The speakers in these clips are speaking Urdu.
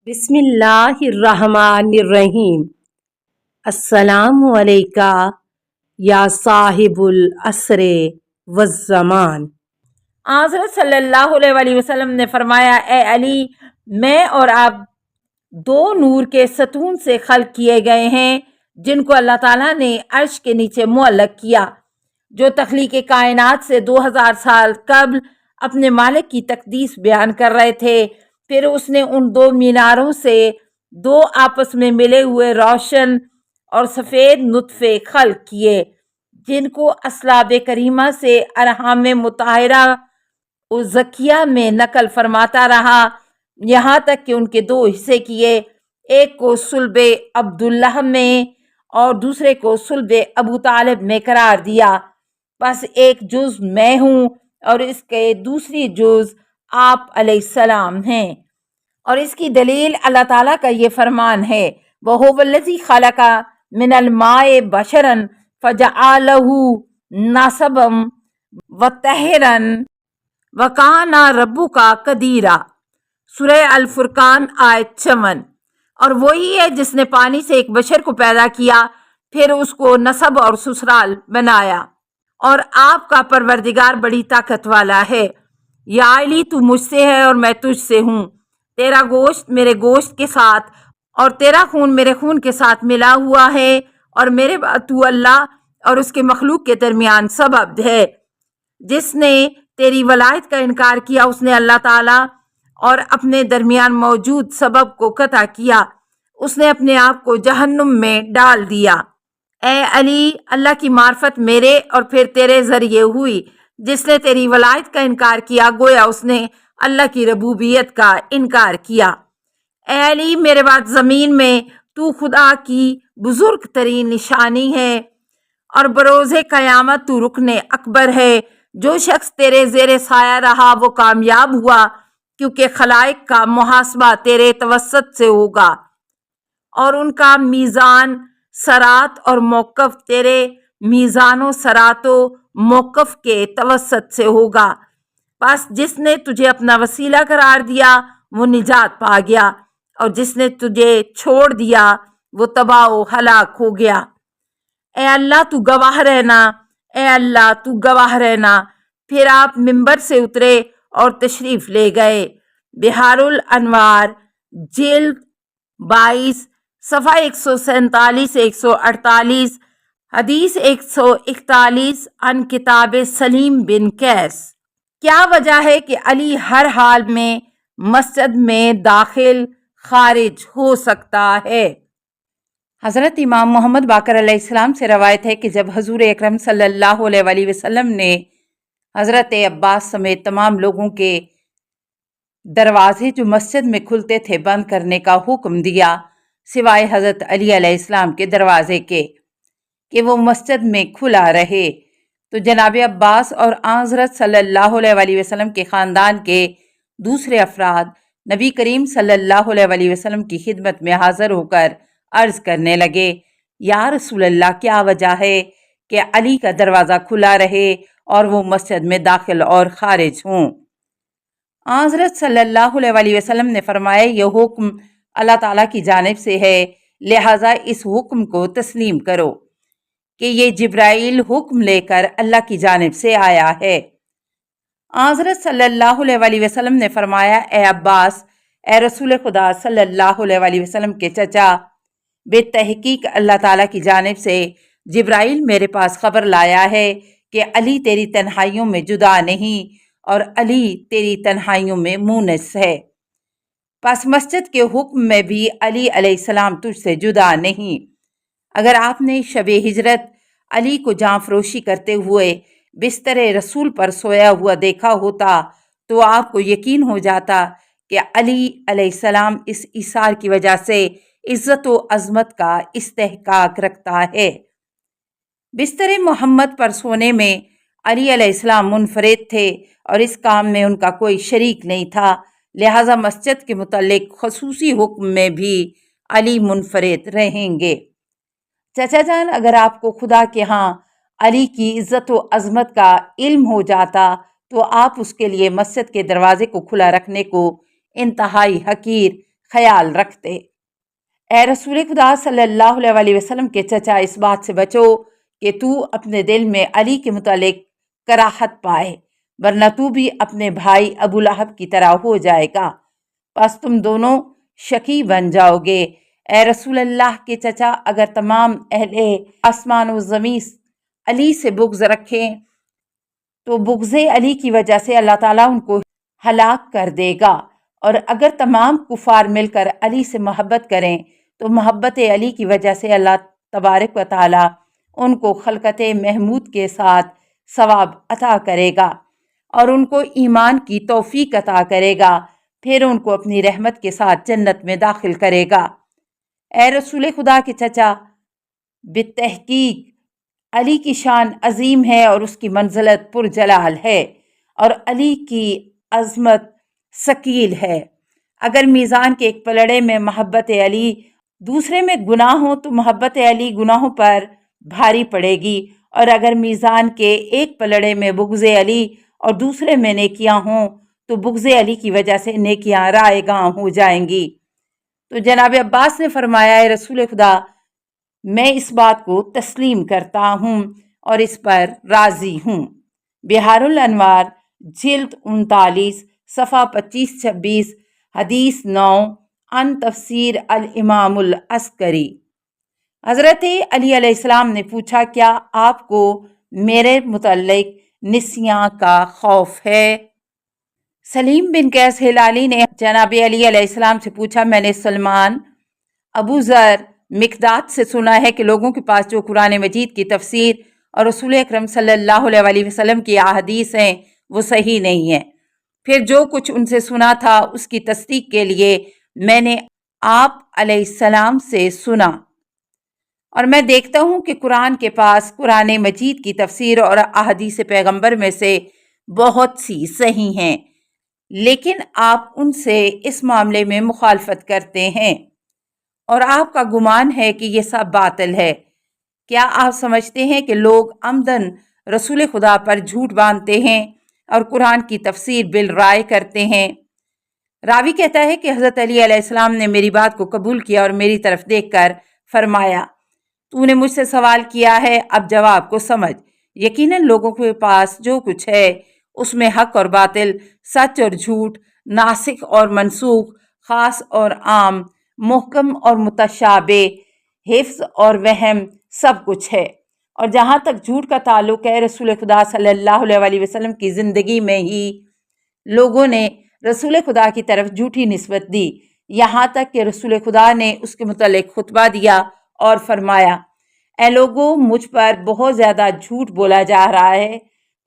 بسم اللہ الرحمن الرحیم۔ السلام علیکہ یا صاحب العصر والزمان۔ حضرت صلی اللہ علیہ وسلم نے فرمایا، اے علی، میں اور آپ دو نور کے ستون سے خلق کیے گئے ہیں جن کو اللہ تعالیٰ نے عرش کے نیچے معلق کیا، جو تخلیق کائنات سے 2000 سال قبل اپنے مالک کی تقدیس بیان کر رہے تھے۔ پھر اس نے ان دو میناروں سے دو آپس میں ملے ہوئے روشن اور سفید نطفے خلق کیے، جن کو اصلاب کریمہ سے ارحام مطہرہ و زکیہ میں نقل فرماتا رہا، یہاں تک کہ ان کے دو حصے کیے، ایک کو صلب عبداللہ میں اور دوسرے کو صلب ابو طالب میں قرار دیا۔ بس ایک جز میں ہوں اور اس کے دوسری جز آپ علیہ السلام ہیں، اور اس کی دلیل اللہ تعالیٰ کا یہ فرمان ہے، وَهُوَ الَّذِي خَلَقَ مِنَ الْمَاءِ بَشَرًا فَجَعَلَهُ نَسَبًا وَطَهْرًا وَكَانَ رَبُّكَ قَدِيرًا۔ سورہ الفرقان آیت 54۔ اور وہی ہے جس نے پانی سے ایک بشر کو پیدا کیا، پھر اس کو نسب اور سسرال بنایا، اور آپ کا پروردگار بڑی طاقت والا ہے۔ یا علی، تو مجھ سے ہے اور میں تجھ سے ہوں، تیرا گوشت میرے گوشت کے ساتھ اور تیرا خون میرے خون کے ساتھ ملا ہوا ہے، اور میرے بعد تو اللہ اور اس کے مخلوق کے درمیان سبب ہے۔ جس نے تیری ولایت کا انکار کیا، اس نے اللہ تعالیٰ اور اپنے درمیان موجود سبب کو قطع کیا، اس نے اپنے آپ کو جہنم میں ڈال دیا۔ اے علی، اللہ کی معرفت میرے اور پھر تیرے ذریعے ہوئی۔ جس نے تیری ولایت کا انکار کیا، گویا اس نے اللہ کی ربوبیت کا انکار کیا۔ اے علی، میرے بعد زمین میں تو خدا کی بزرگ ترین نشانی ہے، اور بروز قیامت تو رکن اکبر ہے۔ جو شخص تیرے زیر سایہ رہا وہ کامیاب ہوا، کیونکہ خلائق کا محاسبہ تیرے توسط سے ہوگا، اور ان کا میزان صراط اور موقف تیرے میزان و صراط و موقف کے توسط سے ہوگا۔ بس جس نے تجھے اپنا وسیلہ قرار دیا وہ نجات پا گیا، اور جس نے تجھے چھوڑ دیا وہ تباہ و ہلاک ہو گیا۔ اے اللہ، تو گواہ رہنا، اے اللہ تو گواہ رہنا۔ پھر آپ منبر سے اترے اور تشریف لے گئے۔ بحار الانوار، جلد 22، صفحہ 147 سے 148، حدیث 141 عن کتاب سلیم بن قیس۔ کیا وجہ ہے کہ علی ہر حال میں مسجد میں داخل خارج ہو سکتا ہے؟ حضرت امام محمد باقر علیہ السلام سے روایت ہے کہ جب حضور اکرم صلی اللہ علیہ وسلم نے حضرت عباس سمیت تمام لوگوں کے دروازے جو مسجد میں کھلتے تھے بند کرنے کا حکم دیا، سوائے حضرت علی علیہ السلام کے دروازے کے، کہ وہ مسجد میں کھلا رہے، تو جناب عباس اور حضرت صلی اللہ علیہ وسلم کے خاندان کے دوسرے افراد نبی کریم صلی اللہ علیہ وسلم کی خدمت میں حاضر ہو کر عرض کرنے لگے، یا رسول اللہ، کیا وجہ ہے کہ علی کا دروازہ کھلا رہے اور وہ مسجد میں داخل اور خارج ہوں؟ حضرت صلی اللہ علیہ وسلم نے فرمایا، یہ حکم اللہ تعالیٰ کی جانب سے ہے، لہٰذا اس حکم کو تسلیم کرو کہ یہ جبرائیل حکم لے کر اللہ کی جانب سے آیا ہے۔ حضرت صلی اللہ علیہ وسلم نے فرمایا، اے عباس، اے رسول خدا صلی اللہ علیہ وسلم کے چچا، بے تحقیق اللہ تعالیٰ کی جانب سے جبرائیل میرے پاس خبر لایا ہے کہ علی تیری تنہائیوں میں جدا نہیں، اور علی تیری تنہائیوں میں مونس ہے۔ پس مسجد کے حکم میں بھی علی علیہ السلام تجھ سے جدا نہیں۔ اگر آپ نے شب ہجرت علی کو جاں فروشی کرتے ہوئے بستر رسول پر سویا ہوا دیکھا ہوتا تو آپ کو یقین ہو جاتا کہ علی علیہ السلام اس ایثار کی وجہ سے عزت و عظمت کا استحقاق رکھتا ہے۔ بستر محمد پر سونے میں علی علیہ السلام منفرد تھے اور اس کام میں ان کا کوئی شریک نہیں تھا، لہٰذا مسجد کے متعلق خصوصی حکم میں بھی علی منفرد رہیں گے۔ چچا جان، اگر آپ کو خدا کے ہاں علی کی عزت و عظمت کا علم ہو جاتا تو آپ اس کے لیے مسجد کے دروازے کو کھلا رکھنے کو انتہائی حقیر، خیال رکھتے۔ اے رسول خدا صلی اللہ علیہ وسلم کے چچا، اس بات سے بچو کہ تو اپنے دل میں علی کے متعلق کراہت پائے، ورنہ تو بھی اپنے بھائی ابو لہب کی طرح ہو جائے گا، پس تم دونوں شقی بن جاؤ گے۔ اے رسول اللہ کے چچا، اگر تمام اہل آسمان و زمین علی سے بغض رکھیں تو بغض علی کی وجہ سے اللہ تعالیٰ ان کو ہلاک کر دے گا، اور اگر تمام کفار مل کر علی سے محبت کریں تو محبت علی کی وجہ سے اللہ تبارک و تعالیٰ ان کو خلقت محمود کے ساتھ ثواب عطا کرے گا اور ان کو ایمان کی توفیق عطا کرے گا، پھر ان کو اپنی رحمت کے ساتھ جنت میں داخل کرے گا۔ اے رسول خدا کے چچا، بالتحقیق علی کی شان عظیم ہے اور اس کی منزلت پرجلال ہے، اور علی کی عظمت ثقیل ہے۔ اگر میزان کے ایک پلڑے میں محبت علی دوسرے میں گناہ ہوں تو محبت علی گناہوں پر بھاری پڑے گی، اور اگر میزان کے ایک پلڑے میں بغض علی اور دوسرے میں نیکیاں ہوں تو بغض علی کی وجہ سے نیکیاں رائے گاں ہو جائیں گی۔ تو جناب عباس نے فرمایا، اے رسول خدا، میں اس بات کو تسلیم کرتا ہوں اور اس پر راضی ہوں۔ بحار الانوار جلد 39 صفحہ 25-26، حدیث 9 عن تفسیر الامام العسکری۔ حضرت علی علیہ السلام نے پوچھا، کیا آپ کو میرے متعلق نسیاں کا خوف ہے؟ سلیم بن قیس ہلالی نے جناب علی علیہ السلام سے پوچھا، میں نے سلمان، ابو ذر، مقداد سے سنا ہے کہ لوگوں کے پاس جو قرآن مجید کی تفسیر اور رسول اکرم صلی اللہ علیہ وسلم کی احادیث ہیں وہ صحیح نہیں ہیں۔ پھر جو کچھ ان سے سنا تھا اس کی تصدیق کے لیے میں نے آپ علیہ السلام سے سنا، اور میں دیکھتا ہوں کہ قرآن کے پاس قرآن مجید کی تفسیر اور احادیث پیغمبر میں سے بہت سی صحیح ہیں، لیکن آپ ان سے اس معاملے میں مخالفت کرتے ہیں اور آپ کا گمان ہے کہ یہ سب باطل ہے۔ کیا آپ سمجھتے ہیں کہ لوگ عمدن رسول خدا پر جھوٹ باندھتے ہیں اور قرآن کی تفسیر بالرائے کرتے ہیں؟ راوی کہتا ہے کہ حضرت علی علیہ السلام نے میری بات کو قبول کیا اور میری طرف دیکھ کر فرمایا، تو نے مجھ سے سوال کیا ہے، اب جواب کو سمجھ۔ یقیناً لوگوں کے پاس جو کچھ ہے اس میں حق اور باطل، سچ اور جھوٹ، ناسخ اور منسوخ، خاص اور عام، محکم اور متشابہ، حفظ اور وہم، سب کچھ ہے۔ اور جہاں تک جھوٹ کا تعلق ہے، رسول خدا صلی اللہ علیہ وسلم کی زندگی میں ہی لوگوں نے رسول خدا کی طرف جھوٹی نسبت دی، یہاں تک کہ رسول خدا نے اس کے متعلق خطبہ دیا اور فرمایا، اے لوگو، مجھ پر بہت زیادہ جھوٹ بولا جا رہا ہے،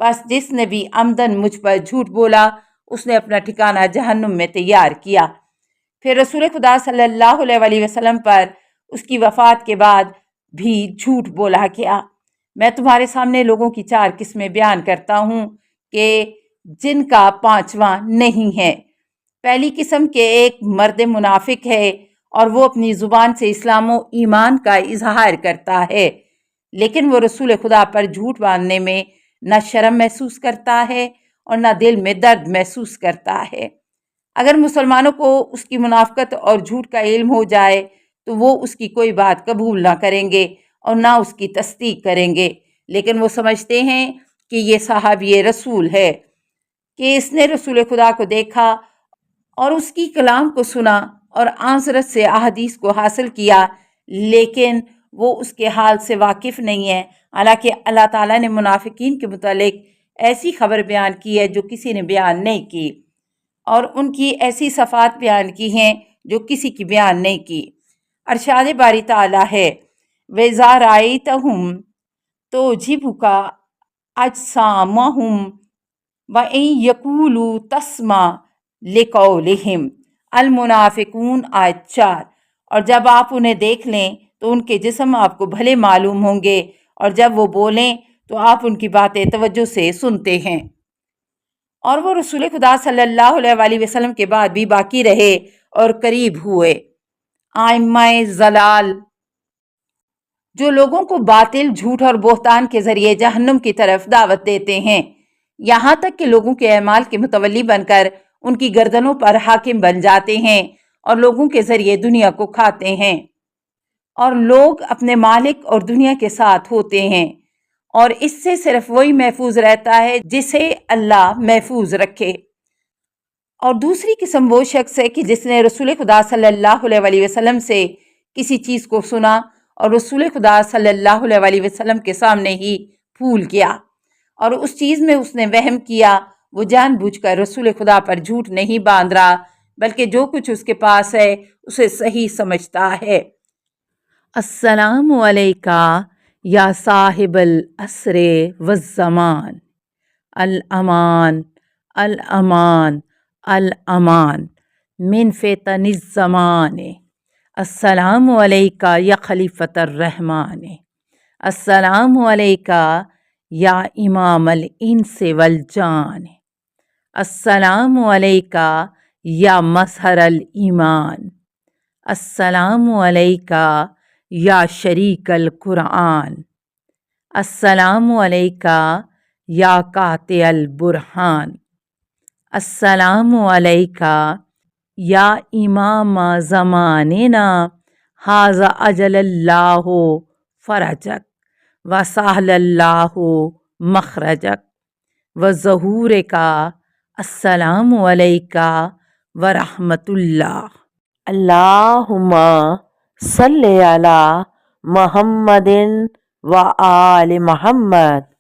بس جس نے بھی عمدن مجھ پر جھوٹ بولا اس نے اپنا ٹھکانہ جہنم میں تیار کیا۔ پھر رسول خدا صلی اللہ علیہ وسلم پر اس کی وفات کے بعد بھی جھوٹ بولا گیا۔ میں تمہارے سامنے لوگوں کی 4 قسمیں بیان کرتا ہوں کہ جن کا 5واں نہیں ہے۔ پہلی قسم کے ایک مرد منافق ہے اور وہ اپنی زبان سے اسلام و ایمان کا اظہار کرتا ہے، لیکن وہ رسول خدا پر جھوٹ باندھنے میں نہ شرم محسوس کرتا ہے اور نہ دل میں درد محسوس کرتا ہے۔ اگر مسلمانوں کو اس کی منافقت اور جھوٹ کا علم ہو جائے تو وہ اس کی کوئی بات قبول نہ کریں گے اور نہ اس کی تصدیق کریں گے، لیکن وہ سمجھتے ہیں کہ یہ صحابی رسول ہے، کہ اس نے رسول خدا کو دیکھا اور اس کی کلام کو سنا اور حضرت سے احادیث کو حاصل کیا، لیکن وہ اس کے حال سے واقف نہیں ہے۔ حالانکہ اللہ تعالیٰ نے منافقین کے متعلق ایسی خبر بیان کی ہے جو کسی نے بیان نہیں کی، اور ان کی ایسی صفات بیان کی ہیں جو کسی کی بیان نہیں کی۔ ارشاد باری تعالیٰ ہے، وَإِذَا رَأَيْتَهُمْ تُعْجِبُكَ أَجْسَامُهُمْ وَإِن يَقُولُوا تَسْمَعْ لِقَوْلِهِمْ المنافقون آیت 4۔ اور جب آپ انہیں دیکھ لیں تو ان کے جسم آپ کو بھلے معلوم ہوں گے، اور جب وہ بولیں تو آپ ان کی باتیں توجہ سے سنتے ہیں۔ اور وہ رسول خدا صلی اللہ علیہ وسلم کے بعد بھی باقی رہے اور قریب ہوئے۔ ائمہ ضلال جو لوگوں کو باطل، جھوٹ اور بہتان کے ذریعے جہنم کی طرف دعوت دیتے ہیں، یہاں تک کہ لوگوں کے اعمال کے متولی بن کر ان کی گردنوں پر حاکم بن جاتے ہیں، اور لوگوں کے ذریعے دنیا کو کھاتے ہیں، اور لوگ اپنے مالک اور دنیا کے ساتھ ہوتے ہیں، اور اس سے صرف وہی محفوظ رہتا ہے جسے اللہ محفوظ رکھے۔ اور دوسری قسم وہ شخص ہے کہ جس نے رسول خدا صلی اللہ علیہ وسلم سے کسی چیز کو سنا اور رسول خدا صلی اللہ علیہ وسلم کے سامنے ہی بھول گیا، اور اس چیز میں اس نے وہم کیا۔ وہ جان بوجھ کر رسول خدا پر جھوٹ نہیں باندھ رہا، بلکہ جو کچھ اس کے پاس ہے اسے صحیح سمجھتا ہے۔ السلام علیکہ یا صاحب العصر والزمان، الامان الامان الامان من فتن الزمان، السلام علیکہ یا خلیفۃ الرحمن، السلام علیکہ یا امام الانس والجان، السلام علیکہ یا مظہر الایمان، السلام علیکہ یا شریک القرآن، السلام علیکہ یا قاطع البرہان، السلام علیکہ یا امام زماننا، ھذا اجل اللہ فرجک وسہل اللہ مخرجک وظہورک، السلام علیکہ ورحمۃ اللہ۔ اللہم صلی علی محمد و آل محمد۔